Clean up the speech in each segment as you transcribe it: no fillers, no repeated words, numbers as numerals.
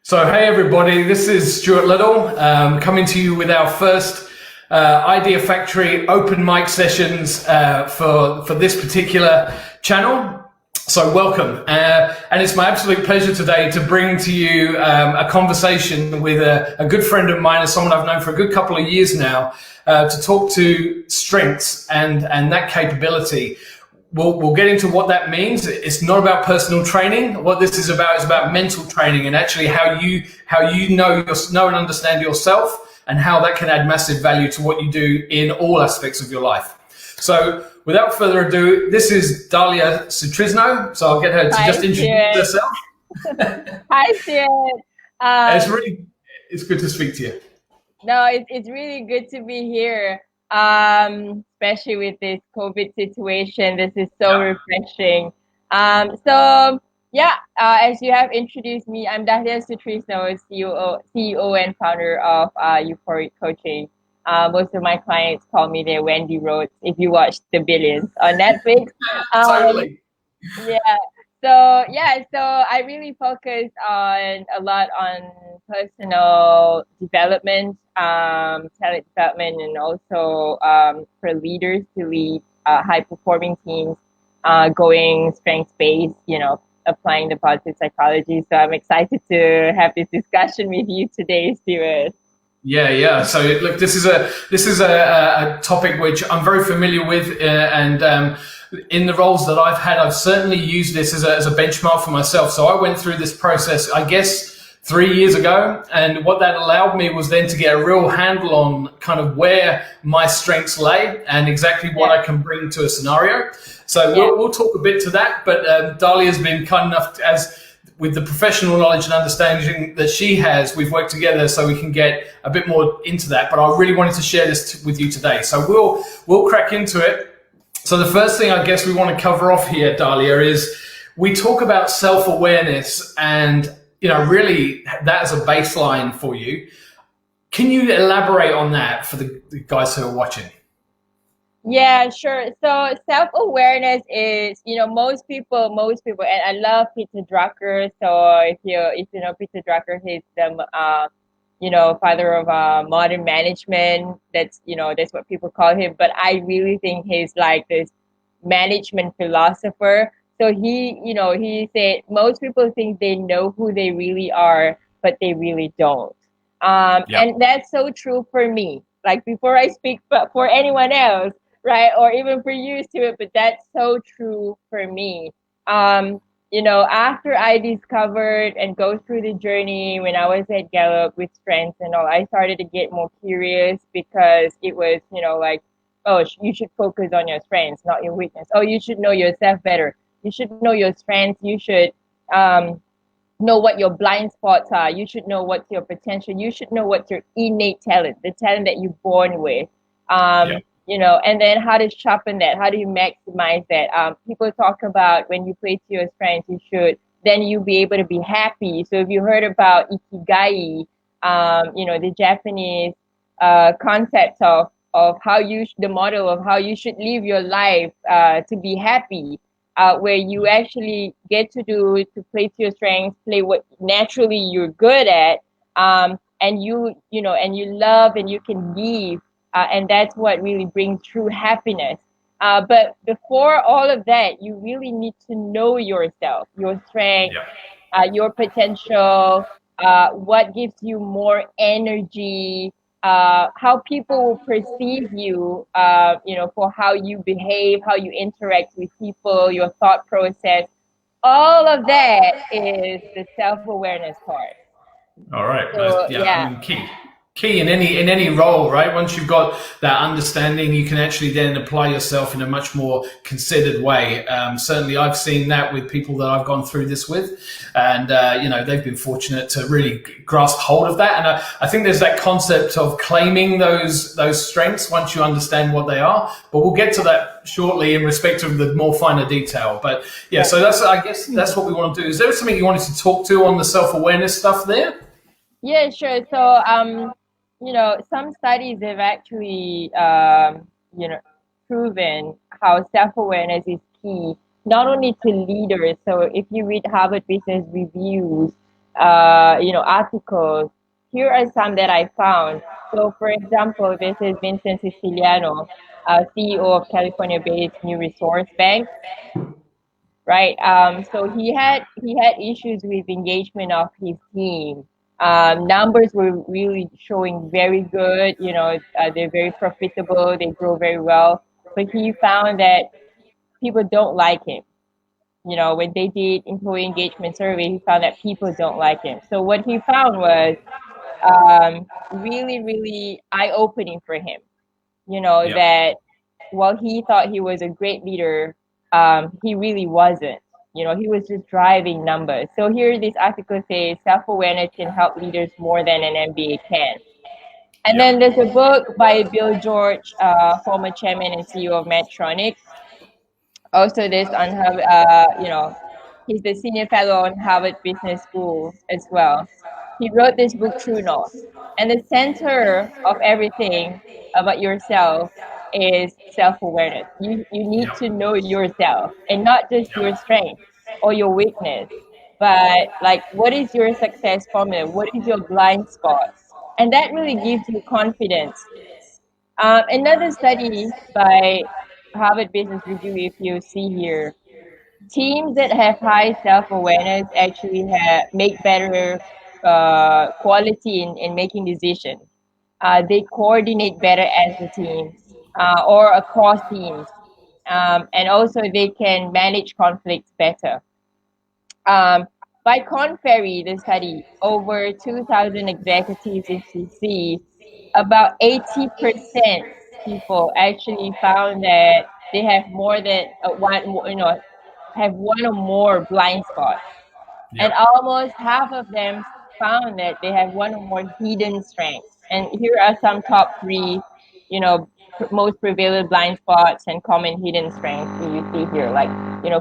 So, hey everybody, this is Stuart Little coming to you with our first Idea Factory open mic sessions for this particular channel. So welcome. And it's my absolute pleasure today to bring to you a conversation with a good friend of mine, and someone I've known for a good couple of years now, to talk to strengths and that capability. We'll get into what that means. It's not about personal training. What this is about mental training, and actually how you know and understand yourself, and how that can add massive value to what you do in all aspects of your life. So without further ado, this is Dahlia Sutrisno. So I'll get her to just introduce herself. Hi, Stuart. It's good to speak to you. No, it's really good to be here. Especially with this COVID situation. This is so refreshing. As you have introduced me, I'm Dahlia Sutrisno, CEO and founder of Euphoric Coaching. Most of my clients call me their Wendy Rhodes if you watch The Billions on Netflix. Totally. So I really focus a lot on personal development, talent development, and also for leaders to lead high performing teams, going strengths based, applying the positive psychology. So I'm excited to have this discussion with you today, Stuart. Yeah. So look, this is a topic which I'm very familiar with, and in the roles that I've had, I've certainly used this as a benchmark for myself. So I went through this process, I guess, 3 years ago, and what that allowed me was then to get a real handle on kind of where my strengths lay and exactly what I can bring to a scenario. So we'll talk a bit to that, but Dahlia's been kind enough with the professional knowledge and understanding that she has, we've worked together so we can get a bit more into that. But I really wanted to share this with you today. So we'll crack into it. So the first thing I guess we want to cover off here, Dahlia, is we talk about self-awareness and, really that as a baseline for you. Can you elaborate on that for the guys who are watching? Yeah, sure. So self-awareness is, most people, and I love Peter Drucker. So if you know Peter Drucker, he's the, father of modern management. That's what people call him. But I really think he's like this management philosopher. So he said most people think they know who they really are, but they really don't. And that's so true for me. Like before I speak for anyone else, right? Or even for you, Stuart, but that's so true for me. After I discovered and go through the journey when I was at Gallup with strengths and all, I started to get more curious because it was, you should focus on your strengths, not your weakness. Oh, you should know yourself better. You should know your strengths. You should know what your blind spots are. You should know what's your potential. You should know what's your innate talent, the talent that you're born with. And then how to sharpen that, how do you maximize that? People talk about when you play to your strengths, then you'll be able to be happy. So if you heard about Ikigai, the Japanese concept of how the model of how you should live your life to be happy, where you actually get to play to your strengths, play what naturally you're good at, and you love and you can give. And that's what really brings true happiness. But before all of that, you really need to know yourself, your strength, your potential, what gives you more energy, how people will perceive you, for how you behave, how you interact with people, your thought process. All of that is the self-awareness part. All right. So, I mean, key in any role, right? Once you've got that understanding, you can actually then apply yourself in a much more considered way. Certainly I've seen that with people that I've gone through this with, and they've been fortunate to really grasp hold of that. And I think there's that concept of claiming those strengths once you understand what they are, but we'll get to that shortly in respect of the more finer detail. But so I guess that's what we want to do. Is there something you wanted to talk to on the self-awareness stuff there? Yeah, sure. So some studies have actually, proven how self-awareness is key, not only to leaders. So if you read Harvard Business Reviews, articles. Here are some that I found. So, for example, this is Vincent Siciliano, CEO of California-based New Resource Bank, right? So he had issues with engagement of his team. Numbers were really showing very good. They're very profitable. They grow very well, but he found that people don't like him. When they did employee engagement survey, he found that people don't like him. So what he found was really, really eye-opening for him. Yeah. That while he thought he was a great leader, he really wasn't. He was just driving numbers. So here, this article says self-awareness can help leaders more than an MBA can. And Yeah. then there's a book by Bill George, former chairman and CEO of Medtronic. Also, this on Harvard, he's the senior fellow on Harvard Business School as well. He wrote this book, True North. And the center of everything about yourself is self-awareness. You need Yeah. to know yourself, and not just Yeah. your strength or your weakness, but like, what is your success formula? What is your blind spot? And that really gives you confidence. Another study by Harvard Business Review, if you see here, teams that have high self-awareness actually make better quality in making decisions. They coordinate better as a team or across teams. And also they can manage conflicts better. By contrary, the study, over 2,000 executives in CC, about 80% people actually found that they have more than have one or more blind spots. And Yeah. almost half of them found that they have one or more hidden strengths. And here are some top three, most prevalent blind spots and common hidden strengths that you see here. Like,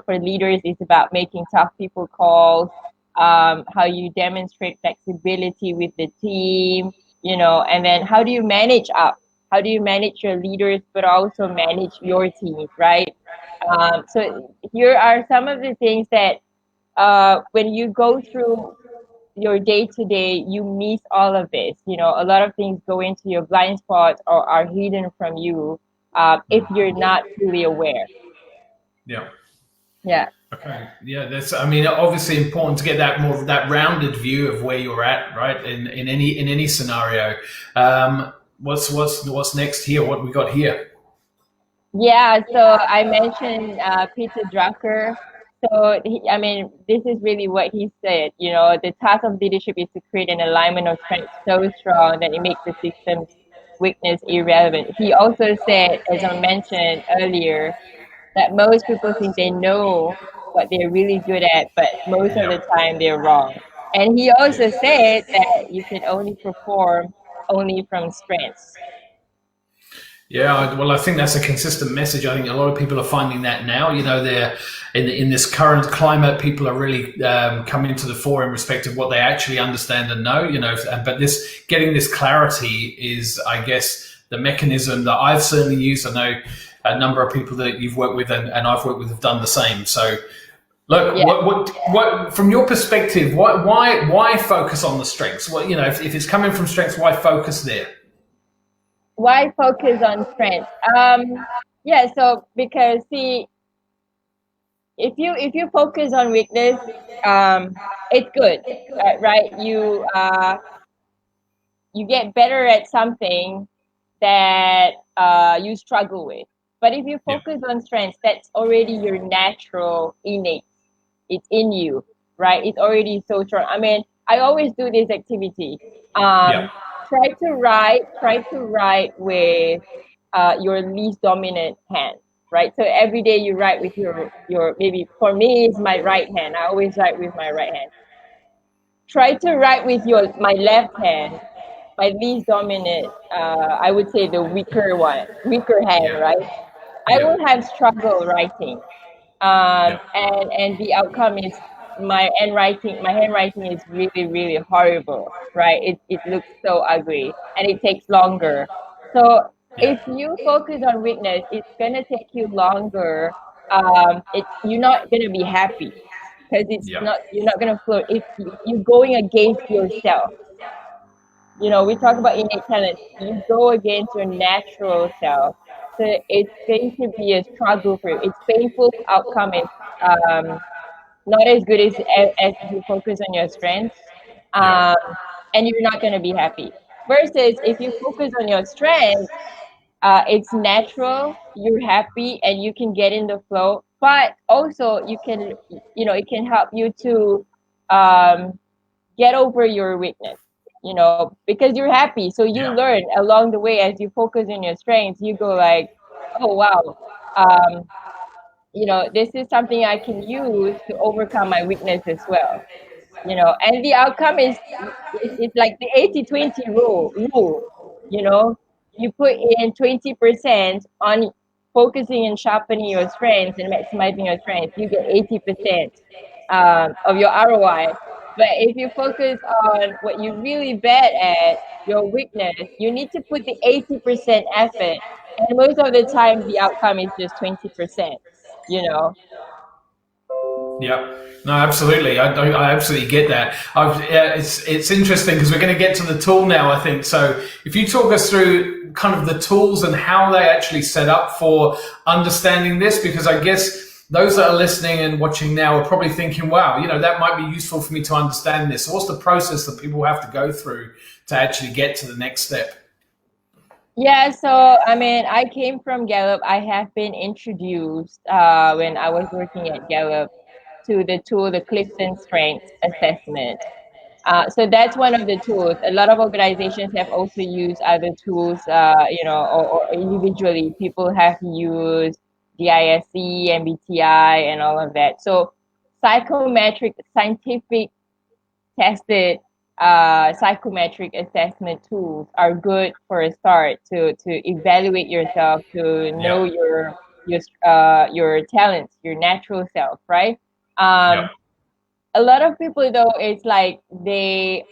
for leaders, it's about making tough people calls, how you demonstrate flexibility with the team, and then how do you manage up? How do you manage your leaders, but also manage your team, right? So here are some of the things that when you go through your day to day, you miss all of this. A lot of things go into your blind spots or are hidden from you if you're not fully aware. Yeah. Yeah. Okay. Yeah, that's. I mean, obviously important to get that more that rounded view of where you're at, right? In any scenario. What's next here? What we got here? Yeah. So I mentioned Peter Drucker. So this is really what he said. The task of leadership is to create an alignment of strength so strong that it makes the system's weakness irrelevant. He also said, as I mentioned earlier, that most people think they know what they're really good at, but most of the Yeah. time they're wrong. And he also Yeah. said that you can only perform only from strengths. Yeah, well, I think that's a consistent message. I think a lot of people are finding that now. They're in this current climate, people are really coming to the fore in respect of what they actually understand and know. But this getting this clarity is, I guess, the mechanism that I've certainly used. I know a number of people that you've worked with and I've worked with have done the same. So, look, Yeah. what from your perspective, why focus on the strengths? If it's coming from strengths, why focus there? Why focus on strengths? Yeah, so because see, if you focus on weakness, it's good, right? You get better at something that you struggle with. But if you Yeah. focus on strengths, that's already your natural innate. It's in you, right? It's already so strong. I always do this activity. Yeah. Um, try to write with your least dominant hand, right? So every day you write with your maybe for me it's my right hand. I always write with my right hand. Try to write with your my left hand, my least dominant, I would say the weaker hand, Yeah. right? I Yeah. will have struggle writing. Yeah. And the outcome is my handwriting is really, really horrible, right? It looks so ugly and it takes longer. So Yeah. if you focus on weakness, it's gonna take you longer. You're not gonna be happy. because it's Yeah. not, you're not going to float if you're going against yourself. We talk about innate talent. You go against your natural self. So it's going to be a struggle for you. It's painful. Outcome is um, not as good as if you focus on your strengths, Yeah. um, and you're not going to be happy. Versus if you focus on your strengths, it's natural, you're happy, and you can get in the flow. But also, you can, it can help you to um, get over your weakness, because you're happy. So you Yeah. learn along the way as you focus on your strengths. You go like, oh wow, um, this is something I can use to overcome my weakness as well. And the outcome is it's like the 80-20 rule. You know, you put in 20% on focusing and sharpening your strengths and maximizing your strengths, you get 80% of your ROI. But if you focus on what you're really bad at, your weakness, you need to put the 80% effort. And most of the time, the outcome is just 20%, you know? Yeah, no, absolutely. I absolutely get that. Yeah, it's interesting because we're going to get to the tool now, I think. So if you talk us through kind of the tools and how they actually set up for understanding this, because I guess those that are listening and watching now are probably thinking, wow, that might be useful for me to understand this. So what's the process that people have to go through to actually get to the next step? Yeah, so I mean, I came from Gallup. I have been introduced when I was working at Gallup to the tool, the Clifton Strengths Assessment. So that's one of the tools. A lot of organizations have also used other tools, or individually, people have used DISC, MBTI, and all of that. So psychometric, scientific tested psychometric assessment tools are good for a start to evaluate yourself, to know Yeah, your talents, your natural self, right? yeah, A lot of people though, it's like they're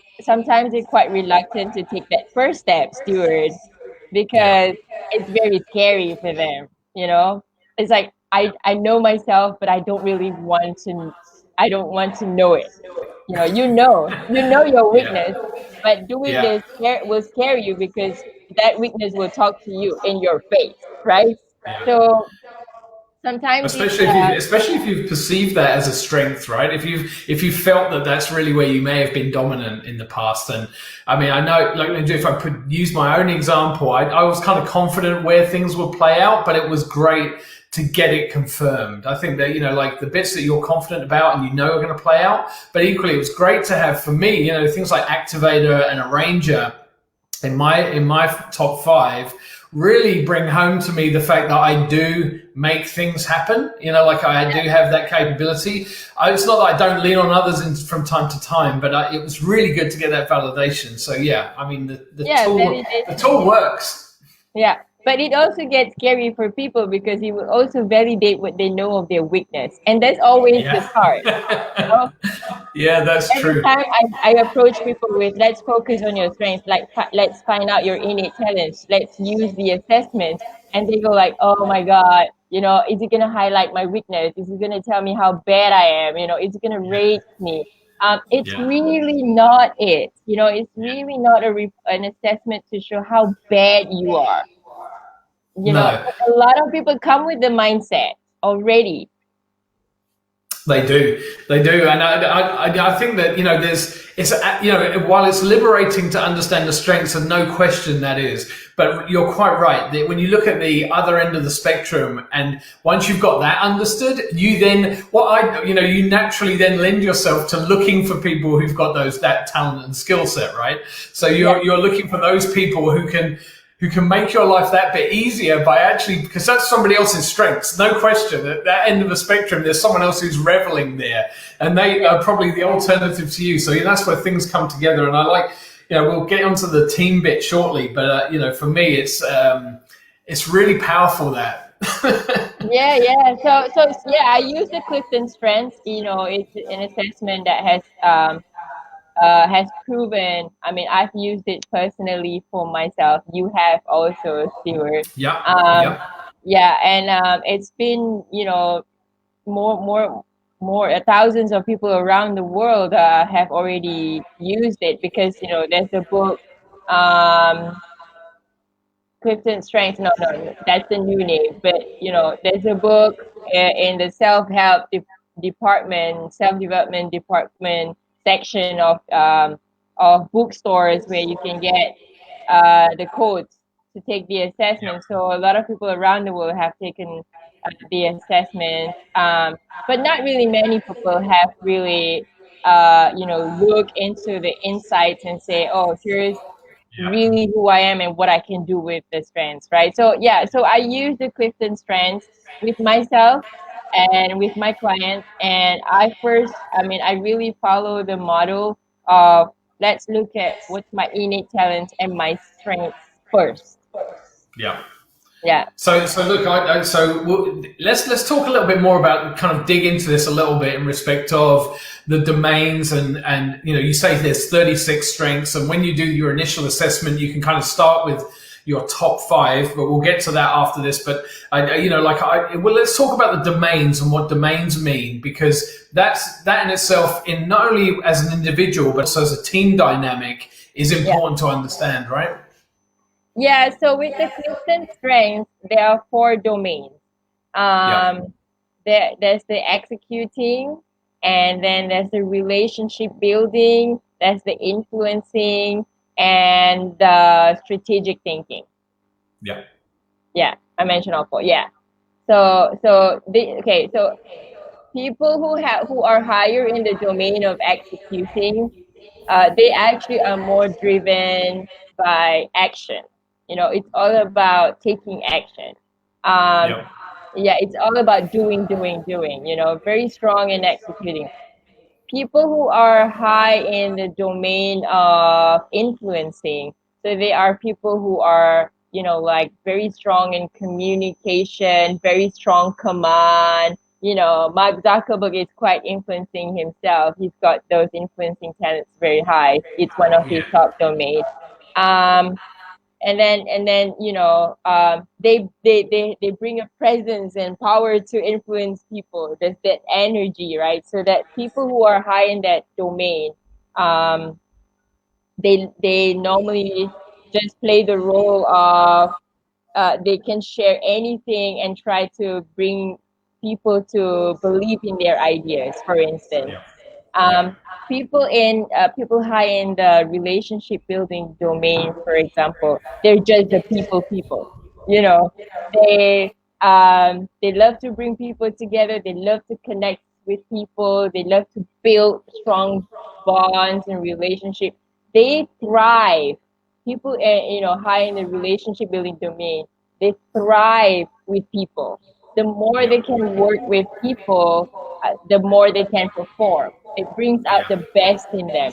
quite reluctant to take that first step, Stuart, yeah, because it's very scary for them. It's like I know myself, but I don't want to know it. You know your yeah, weakness, but doing yeah. this will scare you because that weakness will talk to you in your face, right? Yeah. So sometimes it's Especially if you've perceived that as a strength, right? If you felt that that's really where you may have been dominant in the past. And I mean, I know, like, if I could use my own example, I was kind of confident where things would play out, but it was great to get it confirmed. I think that, like the bits that you're confident about and are going to play out, but equally it was great to have, for me, things like activator and arranger in my top five really bring home to me the fact that I do make things happen. Like I do have that capability. It's not that I don't lean on others from time to time, but it was really good to get that validation. So yeah, I mean the tool works. Yeah, but it also gets scary for people because it will also validate what they know of their weakness, and that's always the Yeah, start. You know? yeah, that's Every true. time I approach people with, let's focus on your strengths, like let's find out your innate talents, let's use the assessment, and they go like, oh my God, is it gonna highlight my weakness? Is it gonna tell me how bad I am? Is it gonna Yeah, rate me? It's yeah, really not it. It's really not an assessment to show how bad you are. no. A lot of people come with the mindset already. They do, and I think that while it's liberating to understand the strengths, and no question that is, but you're quite right that when you look at the other end of the spectrum, and once you've got that understood, you then you naturally then lend yourself to looking for people who've got that talent and skill set, right? So Yeah, you're looking for those people who can make your life that bit easier by actually, because that's somebody else's strengths, no question. At that end of the spectrum, there's someone else who's reveling there, and they are probably the alternative to you. So that's where things come together. And I like, we'll get onto the team bit shortly, but for me, it's really powerful that. yeah. So yeah, I use the Clifton Strengths. It's an assessment that has proven. I mean, I've used it personally for myself. You have also, Stewart. Yeah, Um, yeah, yeah, and it's been more. thousands of people around the world have already used it, because there's a book, um, Clifton Strengths. No, no, no, that's the new name. But there's a book in the self-development department section of bookstores, where you can get the codes to take the assessment. So a lot of people around the world have taken the assessment, but not really many people have really look into the insights and say, oh, here's Yeah. really who I am and what I can do with the strengths, right? So yeah, so I use the Clifton strengths with myself and with my clients. And I really follow the model of, let's look at what's my innate talents and my strengths first. Yeah. Yeah. So look, let's talk a little bit more about, kind of dig into this a little bit in respect of the domains, and you say there's 36 strengths, and when you do your initial assessment, you can kind of start with your top 5, but we'll get to that after this. But let's talk about the domains and what domains mean, because that in itself, in not only as an individual but also as a team dynamic, is Yeah. important to understand, right? Yeah. So with the Clifton strengths, there are 4 domains. Yeah. There's the executing, and then there's the relationship building, there's the influencing, and the strategic thinking. Yeah. Yeah, I mentioned all 4. Yeah. So people who are higher in the domain of executing, they actually are more driven by action. It's all about taking action. Um, Yeah. yeah, it's all about doing, very strong in executing. People who are high in the domain of influencing, so they are people who are, like very strong in communication, very strong command. Mark Zuckerberg is quite influencing himself. He's got those influencing talents very high. It's one of his Yeah. top domains. Um, and then they bring a presence and power to influence people. There's that energy, right? So that people who are high in that domain, um they normally just play the role of, they can share anything and try to bring people to believe in their ideas, for instance. Yeah. Yeah. um, people high in the relationship building domain, for example, they're just the people. You know, they love to bring people together. They love to connect with people. They love to build strong bonds and relationships. They thrive. People, high in the relationship building domain, they thrive with people. The more Yeah. they can work with people, the more they can perform. It brings out Yeah. the best in them.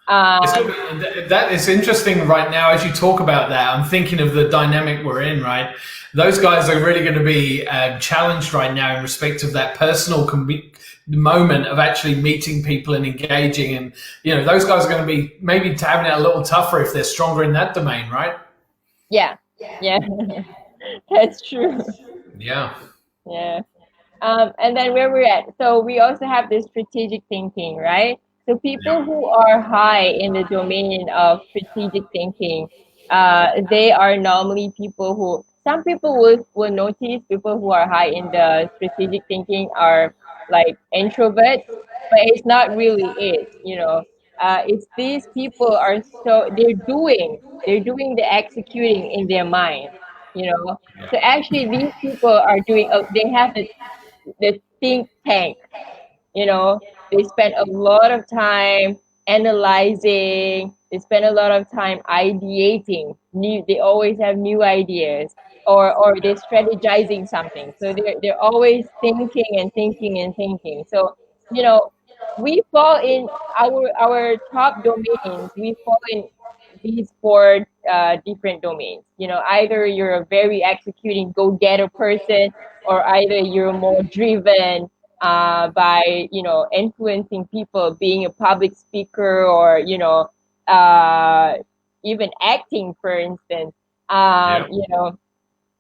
It's going Um, to be, that is interesting right now as you talk about that. I'm thinking of the dynamic we're in, right? Those guys are really going to be challenged right now in respect of that personal moment of actually meeting people and engaging. And, those guys are going to be maybe having it a little tougher if they're stronger in that domain, right? yeah, yeah, that's true. Yeah. Yeah. And then where we're at. So we also have this strategic thinking, right? So people Yeah. who are high in the domain of strategic thinking, they are normally people who, some people will notice people who are high in the strategic thinking are like introverts, but it's not really it. It's these people are, so they're doing the executing in their mind, you know. Yeah. So actually these people are doing, they have the think tank. They spend a lot of time analyzing. They spend a lot of time ideating. They always have new ideas, or they're strategizing something. So they're always thinking and thinking and thinking. So you know, we fall in our top domains. We fall in these 4 different domains. Either you're a very executing go-getter person, or either you're more driven by influencing people, being a public speaker, or uh, even acting, for instance. Yeah.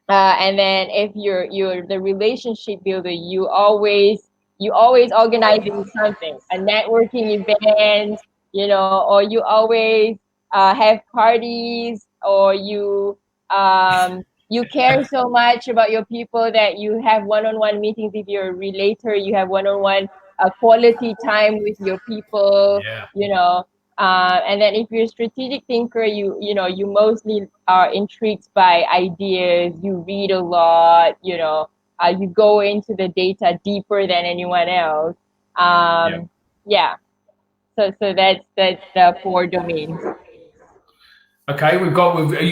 And then if you're the relationship builder, you always you always organizing something, a networking event, or you always have parties, or you care so much about your people that you have one-on-one meetings. If you're a relator, you have one-on-one quality time with your people, Yeah. and then if you're a strategic thinker, you mostly are intrigued by ideas. You read a lot. You go into the data deeper than anyone else. Yeah. So that's the 4 domains. Okay, you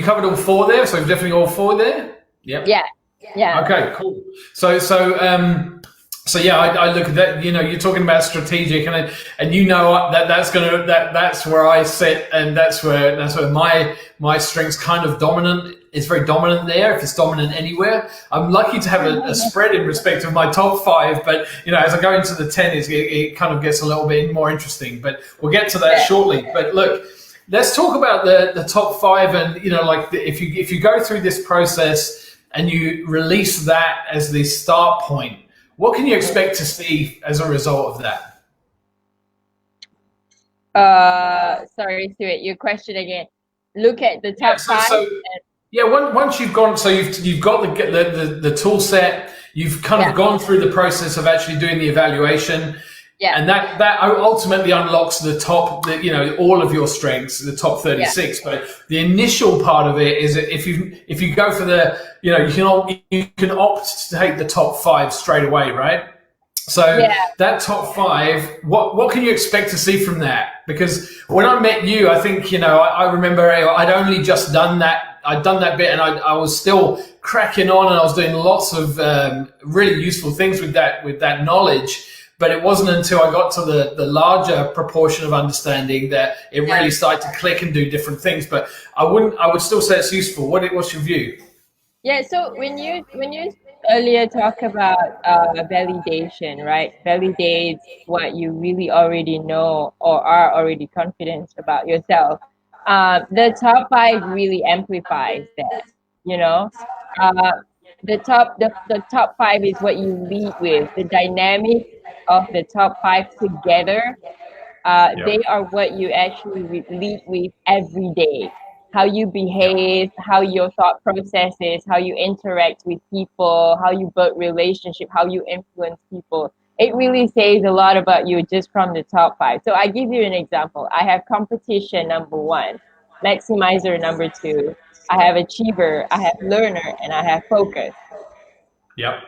covered all 4 there, so we've definitely all 4 there. Yep. Yeah. Okay, cool. So yeah, I look at that. You're talking about strategic, and that's where I sit, and that's where my strength's kind of dominant. It's very dominant there. If it's dominant anywhere, I'm lucky to have a spread in respect of my top 5. But as I go into the 10, it kind of gets a little bit more interesting. But we'll get to that shortly. But look, let's talk about the top 5, and if you go through this process and you release that as the start point, what can you expect to see as a result of that? Sorry, Stuart, your question again. Look at the top 5. Once you've gone, so you've got the tool set, you've kind of gone through the process of actually doing the evaluation. Yeah. And that ultimately unlocks the top, all of your strengths, the top 36. Yeah. But the initial part of it is that if you go for you can opt to take the top 5 straight away, right? So that top 5, what can you expect to see from that? Because when I met you, I think, I remember I'd only just done that. I'd done that bit, and I was still cracking on, and I was doing lots of really useful things with that knowledge. But it wasn't until I got to the larger proportion of understanding that it really started to click and do different things. But I would still say it's useful. What's your view? Yeah. So when you earlier talk about validation, right? Validates what you really already know or are already confident about yourself. The top 5 really amplifies that. The top 5 is what you lead with. The dynamic of the top 5 together, they are what you actually lead with every day. How you behave, how your thought process is, how you interact with people, how you build relationship, how you influence people. It really says a lot about you just from the top 5. So I give you an example. I have competition number 1, maximizer number 2. I have achiever, I have learner, and I have focus. Yep.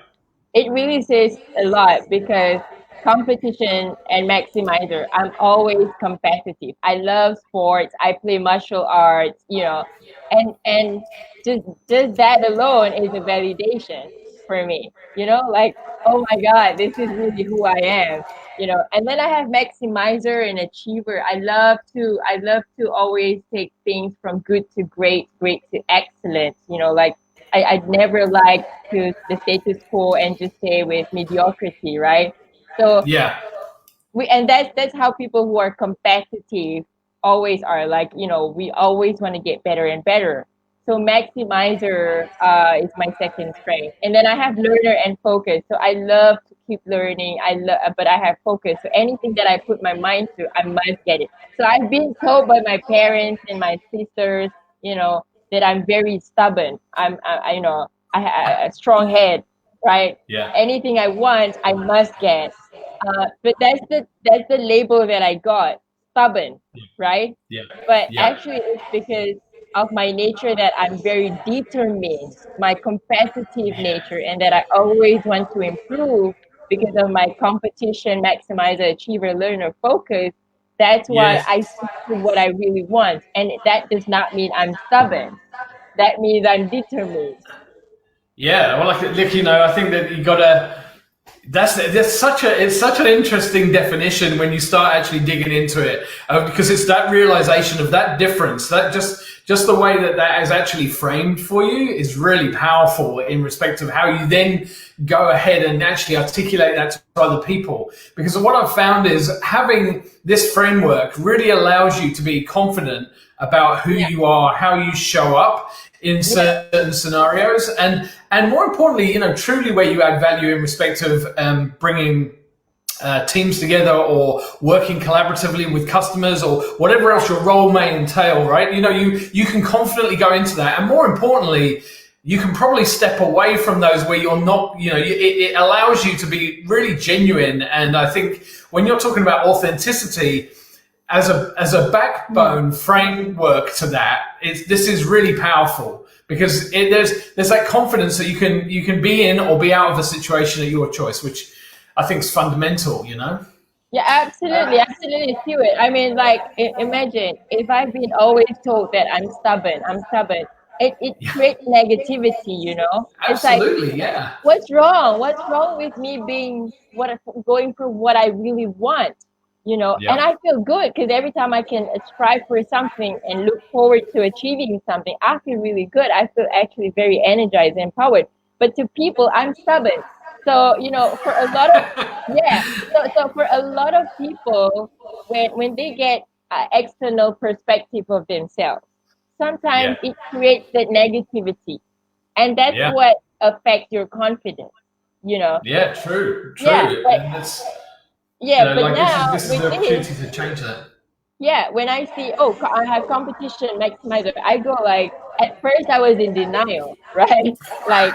It really says a lot because competition and maximizer, I'm always competitive. I love sports. I play martial arts, and just that alone is a validation for me, like, oh my God, this is really who I am, and then I have maximizer and achiever. I love to always take things from good to great to excellent, like I'd never like to the status quo and just stay with mediocrity, right? So and that's how people who are competitive always are, like, we always want to get better and better. So maximizer is my second strength, and then I have learner and focus. So I love to keep learning. But I have focus. So anything that I put my mind to, I must get it. So I've been told by my parents and my sisters, that I'm very stubborn. I have a strong head, right? Yeah. Anything I want, I must get. But that's the label that I got, stubborn, right? Yeah. But actually, it's because of my nature that I'm very determined, my competitive nature, and that I always want to improve because of my competition, maximizer, achiever, learner, focus. That's why I stick to what I really want. And that does not mean I'm stubborn. That means I'm determined. Yeah, well, I think that you gotta. It's such an interesting definition when you start actually digging into it, because it's that realization of that difference, that just the way that is actually framed for you is really powerful in respect of how you then go ahead and actually articulate that to other people. Because what I've found is having this framework really allows you to be confident about who you are, how you show up in certain scenarios, and more importantly, truly where you add value in respect of bringing teams together or working collaboratively with customers or whatever else your role may entail, right? You can confidently go into that. And more importantly, you can probably step away from those where you're not, it allows you to be really genuine. And I think when you're talking about authenticity as a backbone framework to that, this is really powerful because there's that confidence that you can be in or be out of a situation at your choice, which I think is fundamental, Yeah, absolutely, Stuart. I mean, like, imagine if I've been always told that I'm stubborn. It creates negativity, Absolutely, it's like, yeah. What's wrong? What's wrong with me going for what I really want? Yeah. And I feel good because every time I can strive for something and look forward to achieving something, I feel really good. I feel actually very energized and empowered. But to people, I'm stubborn. So, for a lot of, so for a lot of people, when they get external perspective of themselves, sometimes it creates that negativity. And that's what affects your confidence, Yeah, true. Yeah, but now this is the opportunity to change that. Yeah, when I see, I have competition maximizer, I go like, at first I was in denial, right? Like,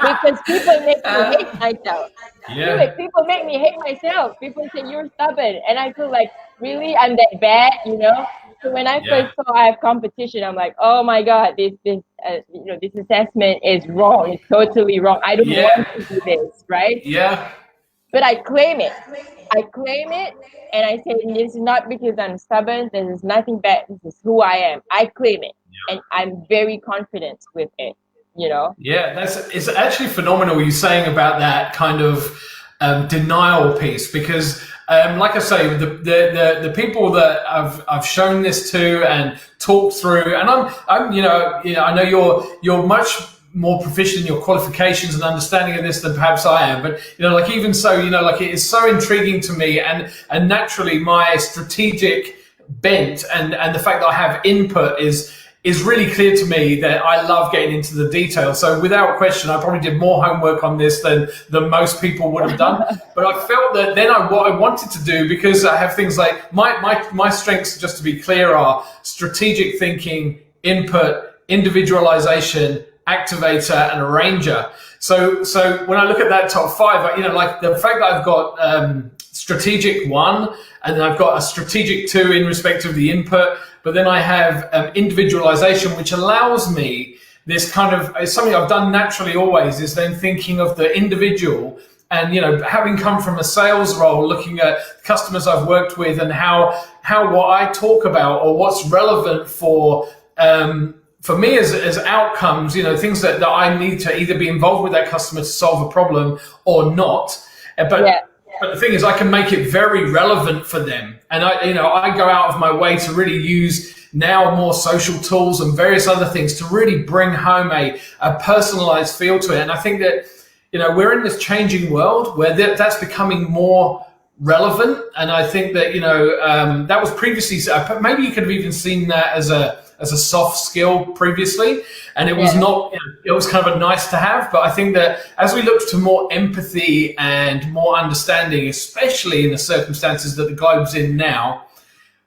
because people make me hate myself. Yeah. People make me hate myself. People say you're stubborn. And I feel like, really, I'm that bad, So when I first saw I have competition, I'm like, oh my God, this assessment is wrong. It's totally wrong. I don't want to do this, right? Yeah. But I claim it. And I say, this is not because I'm stubborn. This is nothing bad. This is who I am. I claim it. And I'm very confident with it, Yeah, it's actually phenomenal you're saying about that kind of denial piece because like I say, the people that I've shown this to and talked through, and I'm I know you're much more proficient in your qualifications and understanding of this than perhaps I am, but even so, it is so intriguing to me, and naturally my strategic bent and the fact that I have input is really clear to me that I love getting into the details. So without question, I probably did more homework on this than most people would have done. But I felt that then what I wanted to do, because I have things like my strengths, just to be clear, are strategic thinking, input, individualization, activator, and arranger. So when I look at that top five, like the fact that I've got strategic 1, and then I've got a strategic 2 in respect of the input, but then I have individualization, which allows me this kind of, it's something I've done naturally always, is then thinking of the individual and, having come from a sales role, looking at customers I've worked with and how what I talk about or what's relevant for me as outcomes, things that I need to either be involved with that customer to solve a problem or not. But the thing is, I can make it very relevant for them. And I go out of my way to really use now more social tools and various other things to really bring home a personalized feel to it. And I think that, we're in this changing world where that's becoming more relevant. And I think that, that was previously, maybe you could have even seen that as a soft skill previously, and it was not, it was kind of a nice to have. But I think that as we look to more empathy and more understanding, especially in the circumstances that the globe's in now,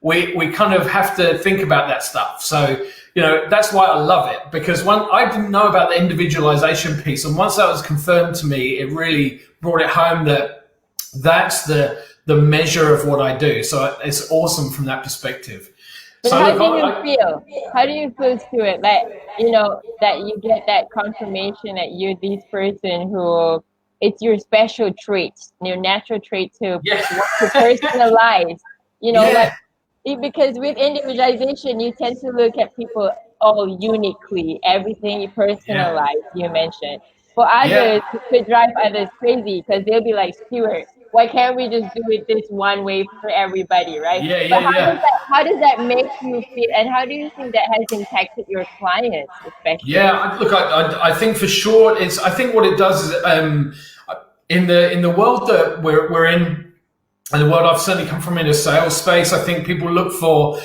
we kind of have to think about that stuff. So, that's why I love it, because I didn't know about the individualization piece, and once that was confirmed to me, it really brought it home that that's the measure of what I do. So it's awesome from that perspective. But how do you feel? How do you feel, Stuart? Like, that you get that confirmation that you're this person who, it's your special trait, your natural trait to personalize, because with individualization, you tend to look at people all uniquely, everything you personalize, you mentioned. For others, it could drive others crazy because they'll be like, Stuart, why can't we just do it this one way for everybody, right? How does that make you feel, and how do you think that has impacted your clients, especially? Yeah, look, I think for sure, I think what it does is, in the world that we're in, and the world I've certainly come from in a sales space, I think people look for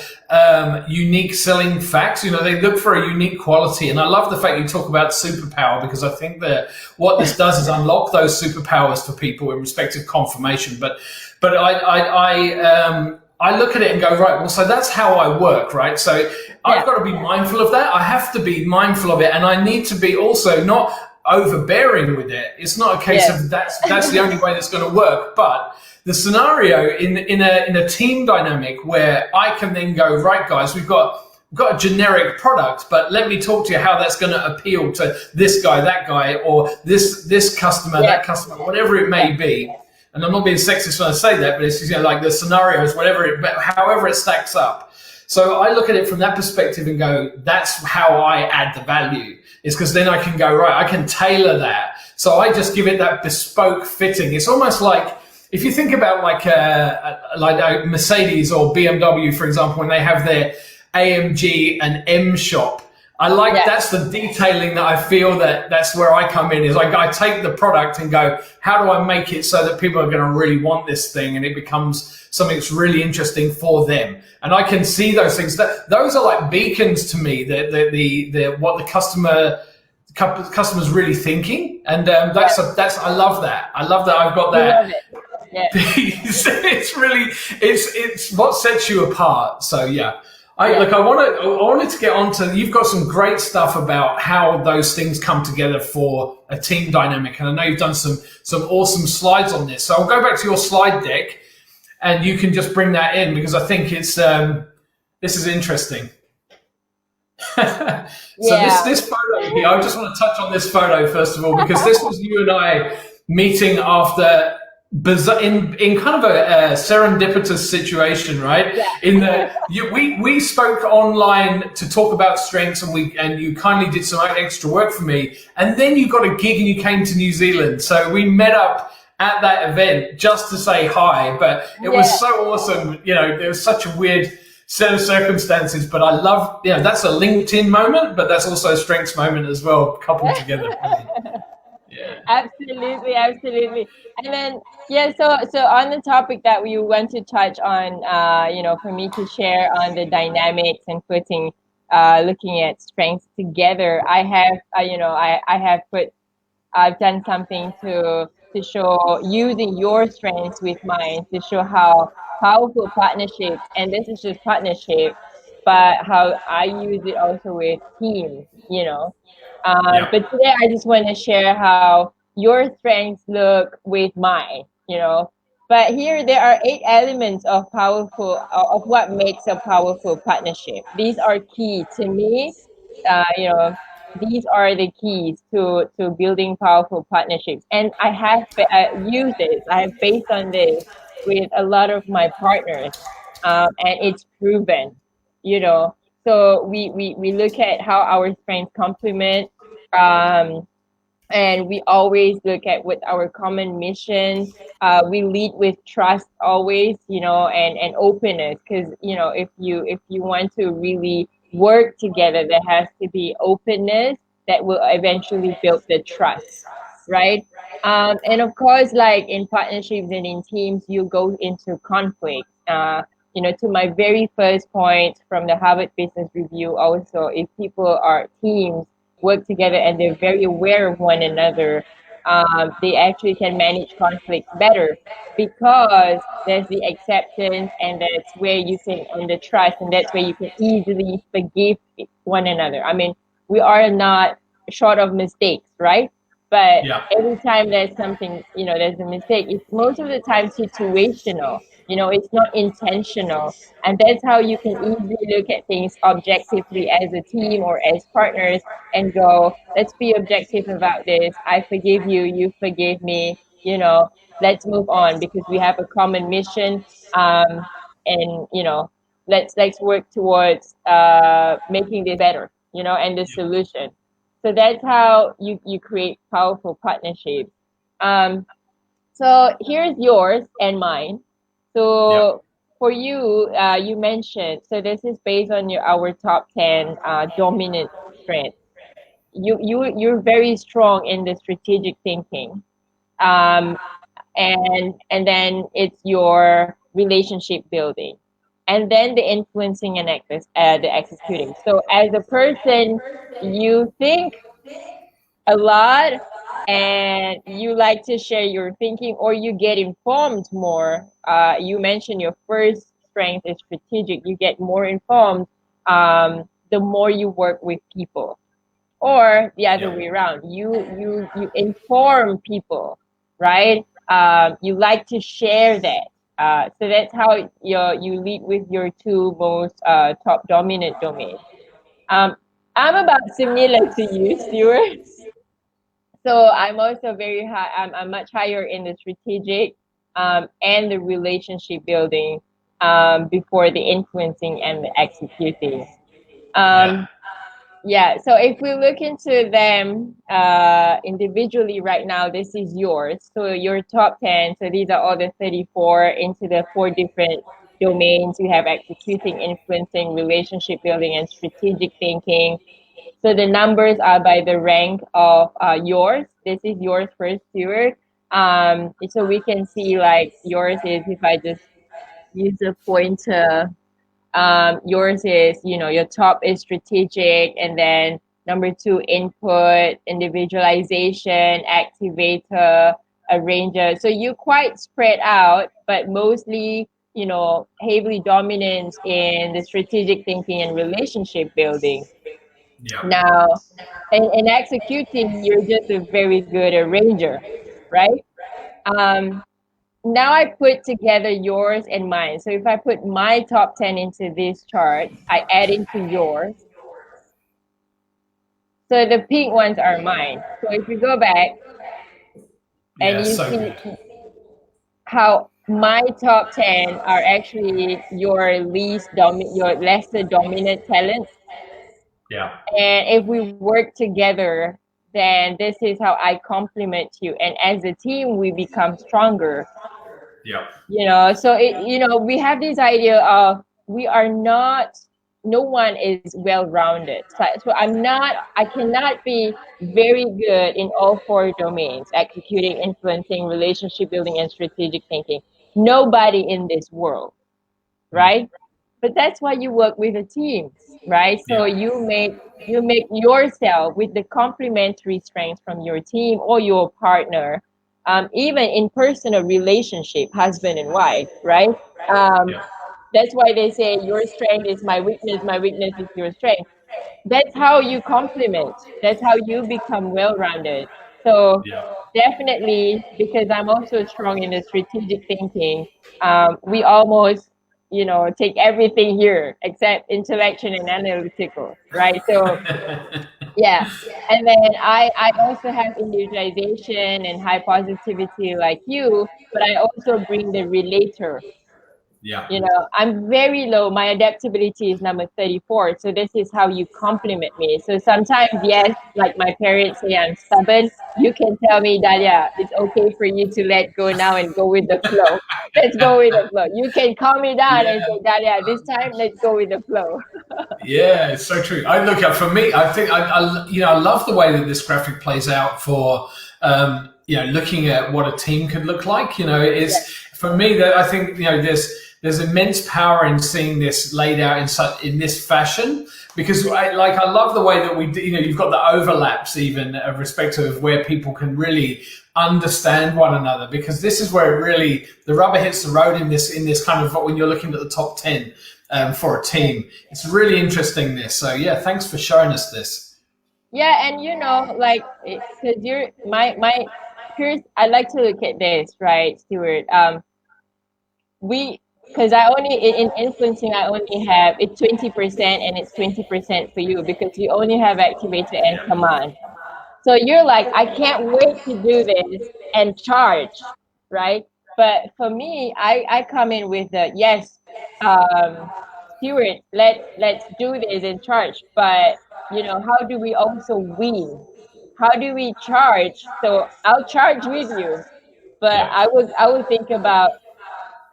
unique selling facts. They look for a unique quality. And I love the fact you talk about superpower, because I think that what this does is unlock those superpowers for people in respect of confirmation. But But I look at it and go, right, well, so that's how I work, right? So I've got to be mindful of that. I have to be mindful of it, and I need to be also not overbearing with it. It's not a case of that's the only way that's going to work. But the scenario in a team dynamic where I can then go, right, guys, we've got a generic product, but let me talk to you how that's going to appeal to this guy, that guy, or this customer, that customer, whatever it may be. And I'm not being sexist when I say that, but it's just, like the scenarios, however it stacks up. So I look at it from that perspective and go, that's how I add the value. It's because then I can go, right, I can tailor that. So I just give it that bespoke fitting. It's almost like, if you think about like a Mercedes or BMW, for example, when they have their AMG and M shop, I like that's the detailing that I feel that's where I come in, is like I take the product and go, how do I make it so that people are going to really want this thing and it becomes something that's really interesting for them. And I can see those things. Those are like beacons to me, what the customer's really thinking. And that's I love that. I love that I've got that. Yeah. it's what sets you apart. So yeah. I wanted to get onto, you've got some great stuff about how those things come together for a team dynamic. And I know you've done some awesome slides on this. So I'll go back to your slide deck and you can just bring that in, because I think it's, this is interesting. This photo here, I just want to touch on this photo first of all, because this was you and I meeting after in kind of a serendipitous situation, right? We spoke online to talk about strengths, and you kindly did some extra work for me, and then you got a gig and you came to New Zealand, so we met up at that event just to say hi. But it was so awesome. There was such a weird set of circumstances, but I love, that's a LinkedIn moment, but that's also a strengths moment as well, coupled together. Absolutely. And then so on the topic that we want to touch on, for me to share on the dynamics and putting looking at strengths together, I have I've done something to show, using your strengths with mine, to show how powerful partnerships, and this is just partnership, but how I use it also with teams, But today I just want to share how your strengths look with mine, But here there are 8 elements of what makes a powerful partnership. These are key to me. These are the keys to building powerful partnerships. And I have used this. I have based on this with a lot of my partners, and it's proven. So we look at how our strengths complement. And we always look at what our common mission. We lead with trust always, and openness, because if you want to really work together, there has to be openness that will eventually build the trust, right? And of course, like in partnerships and in teams, you go into conflict. To my very first point from the Harvard Business Review, also, if people are teams, work together, and they're very aware of one another, they actually can manage conflict better, because there's the acceptance, and that's where you can earn the trust, and that's where you can easily forgive one another. I mean, we are not short of mistakes, right? But every time there's something, there's a mistake, it's most of the time situational. It's not intentional. And that's how you can easily look at things objectively as a team or as partners and go, let's be objective about this. I forgive you, you forgive me, let's move on, because we have a common mission. And, let's work towards making this better, and the solution. So that's how you create powerful partnerships. So here's yours and mine. So for you, you mentioned, so this is based on our top 10 dominant strengths. You're very strong in the strategic thinking, and then it's your relationship building, and then the influencing and the executing. So as a person, you think a lot, and you like to share your thinking or you get informed more. You mentioned your first strength is strategic. You get more informed the more you work with people, or the other way around. You inform people, right? You like to share that. So that's how you lead with your two most top dominant domains. Um, I'm about similar to you, Stuart. So I'm also very high. I'm much higher in the strategic and the relationship building before the influencing and the executing. Yeah. Um, yeah. So if we look into them individually right now, this is yours. So your top 10. So these are all the 34 into the four different domains. You have executing, influencing, relationship building, and strategic thinking. So the numbers are by the rank of yours. This is yours first, Stuart. So we can see like yours is, if I just use a pointer, yours is, your top is strategic, and then number two, input, individualization, activator, arranger. So you quite spread out, but mostly, heavily dominant in the strategic thinking and relationship building. Yeah. Now, in executing, you're just a very good arranger, right? Um, Now I put together yours and mine. So if I put my top 10 into this chart, I add into yours. So the pink ones are mine. So if you go back and Yeah. you So see good. how my top 10 are actually your lesser dominant talents. Yeah. And if we work together, then this is how I complement you. And as a team, we become stronger. Yeah. So we have this idea of we are not, no one is well-rounded. So I cannot be very good in all four domains: executing, influencing, relationship building, and strategic thinking. Nobody in this world, right? But that's why you work with a team, right? So Yeah. you make yourself with the complementary strengths from your team or your partner, even in personal relationship, husband and wife, right? Um, Yeah. that's why they say your strength is my weakness is your strength. That's how you complement. That's how you become well-rounded. So Yeah. definitely, because I'm also strong in the strategic thinking, we almost, take everything here except intellectual and analytical, right? So yeah. And then I also have individualization and high positivity like you, but I also bring the relator. Yeah. I'm very low. My adaptability is number 34. So this is how you compliment me. So sometimes, yes, like my parents say I'm stubborn. You can tell me, Dahlia, it's okay for you to let go now and go with the flow. Let's go with the flow. You can calm me down and Yeah. say, Dahlia, this time, let's go with the flow. Yeah, it's so true. I look at for me. I think I love the way that this graphic plays out for looking at what a team could look like. Yeah. It's for me that I think there's immense power in seeing this laid out in this fashion because I love the way that we do, you've got the overlaps even of respect of where people can really understand one another because this is where it really the rubber hits the road in this kind of when you're looking at the top 10 for a team. It's really interesting this. So yeah, thanks for showing us this. Yeah, and because you're my here's I like to look at this, right, Stuart? We because I only in influencing I only have it 20% and it's 20% for you because you only have activator and Yeah. command. So you're like, I can't wait to do this and charge, right? But for me, I come in with the yes, Stuart, let's do this and charge. But how do we also win? How do we charge? So I'll charge with you, but Yeah. I would think about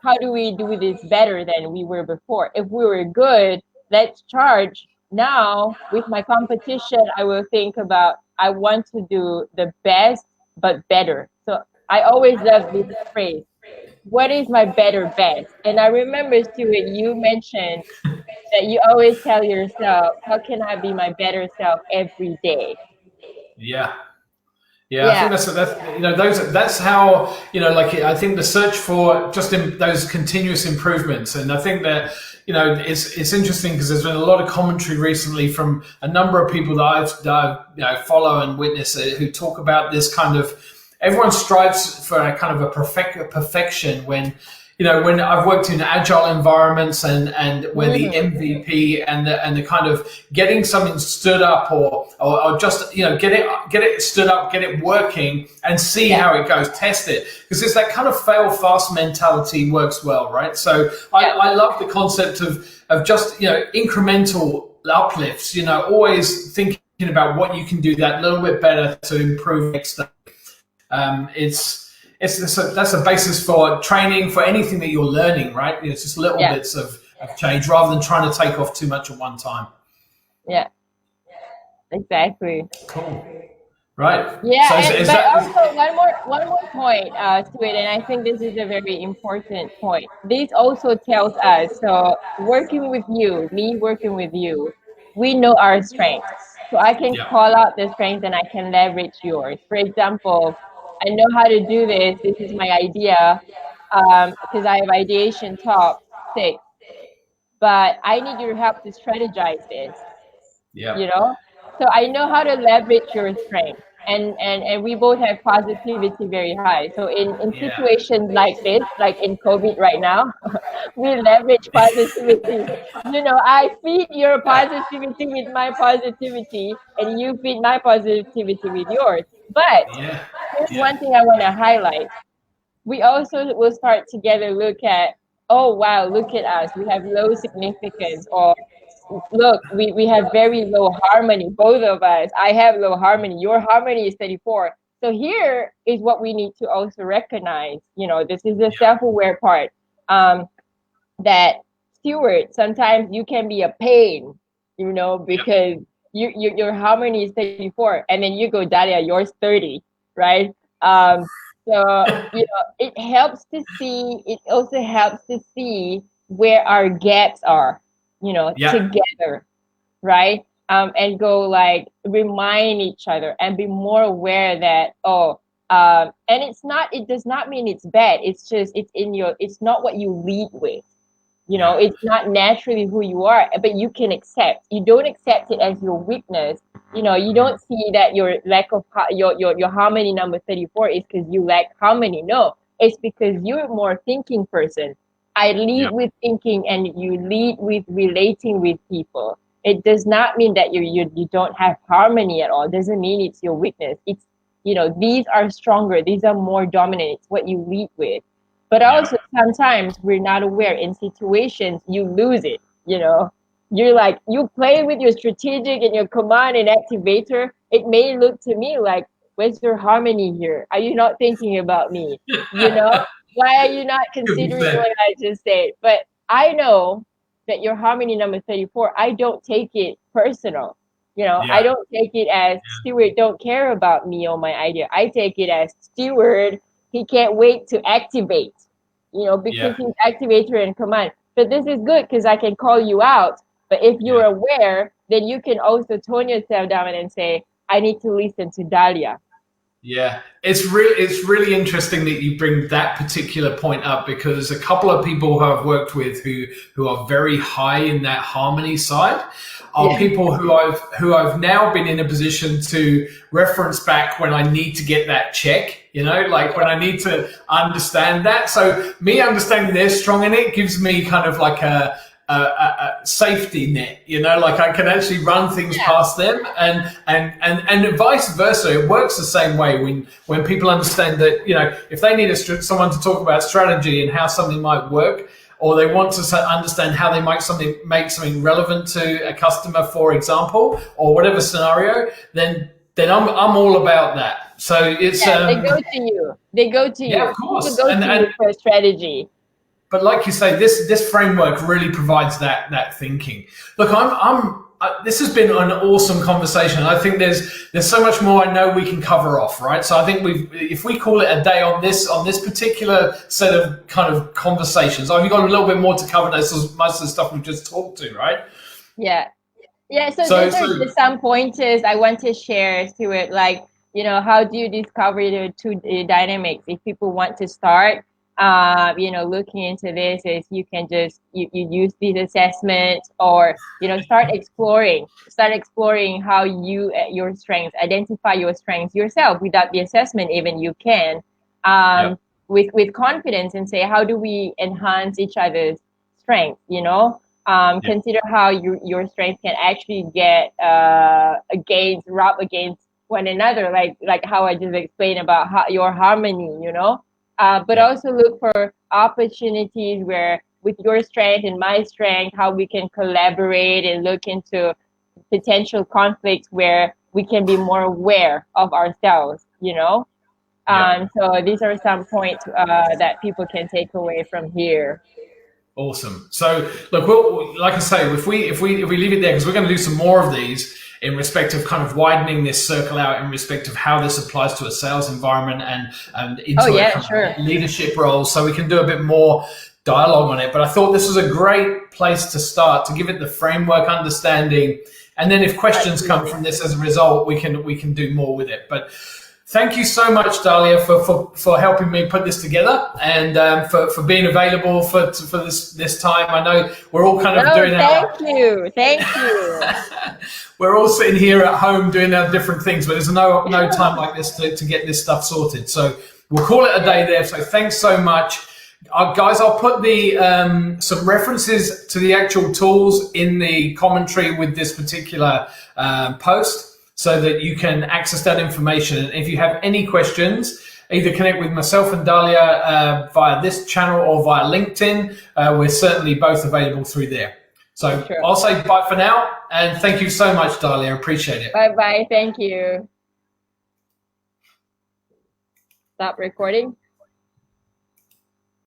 how do we do this better than we were before? If we were good, let's charge. Now, with my competition, I will think about I want to do the best but better. So I always love this phrase. What is my better best? And I remember, Stuart, you mentioned that you always tell yourself, how can I be my better self every day? Yeah. Yeah, I think that's how, like, I think the search for just those continuous improvements. And I think that, it's interesting because there's been a lot of commentary recently from a number of people that I've follow and witness who talk about this kind of, everyone strives for a kind of a perfection when I've worked in agile environments and where the MVP and the kind of getting something stood up or just, get it stood up, get it working and see how it goes, test it. Because it's that kind of fail fast mentality works well, right? So I love the concept of just, incremental uplifts, always thinking about what you can do that little bit better to improve next time. That's a basis for training, for anything that you're learning, right? It's just little bits of change rather than trying to take off too much at one time. Yeah, exactly. Cool. Right. Yeah, So also one more point to it, and I think this is a very important point. This also tells us, so working with you, me working with you, we know our strengths. So I can call out the strengths and I can leverage yours. For example, I know how to do this. This is my idea, because I have ideation top 6, but I need your help to strategize this. So I know how to leverage your strength, and we both have positivity very high. So in situations like this, like in COVID right now, we leverage positivity. I feed your positivity with my positivity, and you feed my positivity with yours. But here's one thing I want to highlight. We also will start together look at, oh wow, look at us, we have low significance, or look, we have very low harmony, both of us. I have low harmony, your harmony is 34. So here is what we need to also recognize. This is the self-aware part, that Stewart, sometimes you can be a pain, because your harmony is 34, and then you go, Dahlia, yours 30, right? So it helps to see. It also helps to see where our gaps are, together, right? And go like remind each other and be more aware that and it does not mean it's bad. It's just it's not what you lead with. It's not naturally who you are, but you can accept. You don't accept it as your weakness. You don't see that your lack of your harmony number 34 is because you lack harmony. No, it's because you're a more thinking person. I lead with thinking, and you lead with relating with people. It does not mean that you don't have harmony at all. It doesn't mean it's your weakness. It's these are stronger. These are more dominant. It's what you lead with. But also sometimes we're not aware. In situations, you lose it. You're like, you play with your strategic and your command and activator. It may look to me like, where's your harmony here? Are you not thinking about me? Why are you not considering what I just said? But I know that your harmony number 34, I don't take it personal. I don't take it as Stewart don't care about me or my idea. I take it as Stewart, he can't wait to activate, because he's activator and command. But this is good because I can call you out. But if you're aware, then you can also tone yourself down and say, I need to listen to Dahlia. Yeah, it's really interesting that you bring that particular point up, because a couple of people who I've worked with who are very high in that harmony side are people who I've now been in a position to reference back when I need to get that check, like when I need to understand that. So me understanding they're strong in it gives me kind of like a safety net, like I can actually run things past them, and vice versa. It works the same way when people understand that, if they need someone to talk about strategy and how something might work, or they want to understand how they make something relevant to a customer, for example, or whatever scenario, then I'm all about that. So it's they go to you. They go to you. Of course. People go to you for strategy. But like you say, this framework really provides that thinking. Look, this has been an awesome conversation. I think there's so much more I know we can cover off, right? So I think if we call it a day on this particular set of kind of conversations, I've got a little bit more to cover. Most of the stuff we've just talked to, right? Yeah. So these are just some pointers I want to share to it. Like, how do you discover the two dynamics? If people want to start, looking into this, is you can just you use these assessments, or start exploring how your strengths, identify your strengths yourself without the assessment. Even you can, Yep. with confidence, and say, how do we enhance each other's strengths? Yep. Consider how your strengths can actually get rub against one another, like how I just explained about your harmony, but Yep. also look for opportunities where, with your strength and my strength, how we can collaborate and look into potential conflicts where we can be more aware of ourselves. Yep. So these are some points that people can take away from here. Awesome. So look, like I say, if we leave it there, because we're going to do some more of these in respect of kind of widening this circle out in respect of how this applies to a sales environment and into a kind Sure. of leadership role. So we can do a bit more dialogue on it. But I thought this was a great place to start, to give it the framework understanding. And then if questions come from this as a result, we can do more with it. But thank you so much, Dahlia, for helping me put this together, and for being available for this time. I know we're all kind of doing Thank you. We're all sitting here at home doing our different things, but there's no time like this to get this stuff sorted. So we'll call it a day there. So thanks so much. Guys, I'll put the some references to the actual tools in the commentary with this particular post, so that you can access that information. And if you have any questions, either connect with myself and Dahlia via this channel or via LinkedIn. We're certainly both available through there. So sure. I'll say bye for now, and thank you so much, Dahlia. Appreciate it. Bye-bye. Thank you. Stop recording.